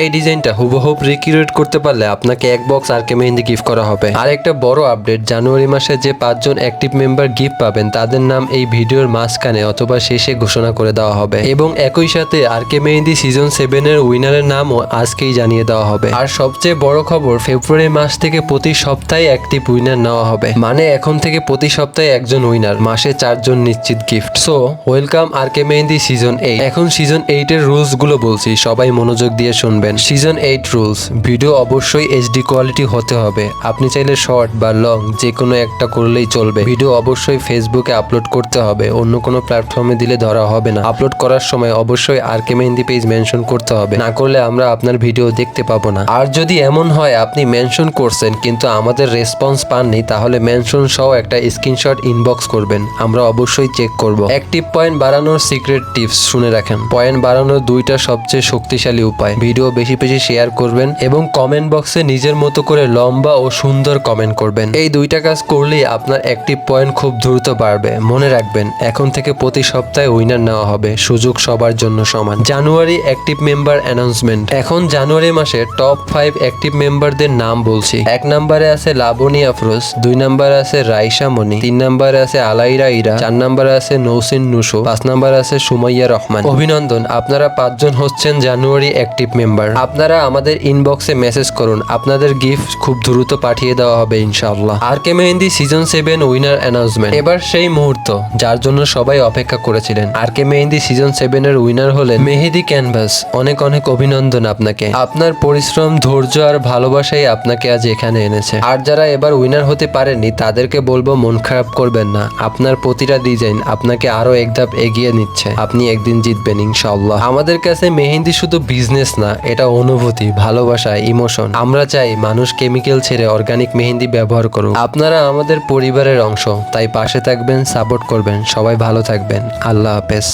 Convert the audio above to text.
এই ডিজাইনটা হুবহুব রিক্রিয়েট করতে পারলে আপনাকে এক বক্স আরকে মেহেন্দি গিফট করা হবে। আর একটা বড় আপডেট, জানুয়ারি মাসে যে 5 জন অ্যাক্টিভ মেম্বার গিফট পাবেন তাদের নাম এই ভিডিওর মাঝখানে অথবা শেষে ঘোষণা করে দেওয়া হবে এবং একই সাথে আরকে মেহেন্দি সিজন 7 এর উইনারের নামও আজকেই জানিয়ে দেওয়া হবে। আর সবচেয়ে বড় খবর, ফেব্রুয়ারি মাস থেকে প্রতি সপ্তাহে অ্যাক্টিভ উইনার নেওয়া হবে, মানে এখন থেকে প্রতি সপ্তাহে একজন উইনার, মাসে 4 জন নিশ্চিত gift. So welcome RK mehendi season 8। এখন সিজন 8 এর রুলস গুলো বলছি, সবাই মনোযোগ দিয়ে শুনবেন। সিজন 8 রুলস: ভিডিও অবশ্যই এইচডি কোয়ালিটি হতে হবে। আপনি চাইলে শর্ট বা লং যে কোনো একটা করলেই চলবে। ভিডিও অবশ্যই ফেসবুকে আপলোড করতে হবে, অন্য কোনো প্ল্যাটফর্মে দিলে ধরা হবে না। আপলোড করার সময় অবশ্যই আরকে মেহেন্দি পেজ মেনশন করতে হবে, না করলে আমরা আপনার ভিডিও দেখতে পাবো না। আর যদি এমন হয় আপনি মেনশন করছেন কিন্তু আমাদের রেসপন্স পাননি, তাহলে মেনশন সহ একটা স্ক্রিনশট ইনবক্স করবেন, আমরা অবশ্যই চেক করব। অ্যাক্টিভ পয়েন্ট বাড়ানোর সিক্রেট টিপস শুনে রাখেন। পয়েন্ট বাড়ানোর দুইটা সবচেয়ে শক্তিশালী উপায়: ভিডিও বেশি বেশি শেয়ার করবেন এবং কমেন্ট বক্সে নিজের মতো করে লম্বা ও সুন্দর কমেন্ট করবেন। এই দুইটা কাজ করলেই আপনার অ্যাক্টিভ পয়েন্ট খুব দ্রুত বাড়বে। মনে রাখবেন, এখন থেকে প্রতি সপ্তাহে উইনার নেওয়া হবে, সুযোগ সবার জন্য সমান। জানুয়ারি অ্যাক্টিভ মেম্বার অ্যানাউন্সমেন্ট। এখন জানুয়ারি মাসে টপ 5 অ্যাক্টিভ মেম্বারদের নাম বলছি। 1 নম্বরে আছে লাবণী আফরোজ, 2 নম্বরে আছে রাইসা মনি, 3 নম্বরে আছে আলাইরা ইরা, 4 নম্বরে আছে নৌসিন নুসু, 5 নম্বরে আছে সুমাইয়া রহমান। অভিনন্দন, আপনারা 5 জন হচ্ছেন জানুয়ারি অ্যাক্টিভ মেম্বার। আপনারা আমাদের ইনবক্সে মেসেজ করুন, আপনাদের গিফট খুব দ্রুত পাঠিয়ে দেওয়া হবে ইনশাআল্লাহ। আরকে মেহেন্দি সিজন 7 উইনার অ্যানাউন্সমেন্ট। এবার সেই মুহূর্ত যার জন্য সবাই অপেক্ষা করেছিলেন। আরকে মেহেন্দি সিজন 7 এর উইনার হলেন মেহেদি ক্যানভাস। অনেক অনেক অভিনন্দন আপনাকে। আপনার পরিশ্রম, ধৈর্য আর ভালোবাসাই আপনাকে আজ এখানে এনেছে। আর যারা এবার উইনার হতে পারেননি তাদেরকে বলবো, মন খারাপ করবেন না। আপনার প্রতিটা ডিজাইন আপনাকে আরো এক ধাপ এগিয়ে নিচ্ছে। আপনি একদিন জিতবেন ইনশাআল্লাহ। আমাদের কাছে মেহেন্দি শুধু বিজনেস না, এটা অনুভূতি, ভালোবাসা, ইমোশন। আমরা চাই মানুষ কেমিক্যাল ছেড়ে অর্গানিক মেহেন্দি ব্যবহার করুক। আপনারা আমাদের পরিবারের অংশ, তাই পাশে থাকবেন, সাপোর্ট করবেন। সবাই ভালো থাকবেন। আল্লাহ হাফেজ।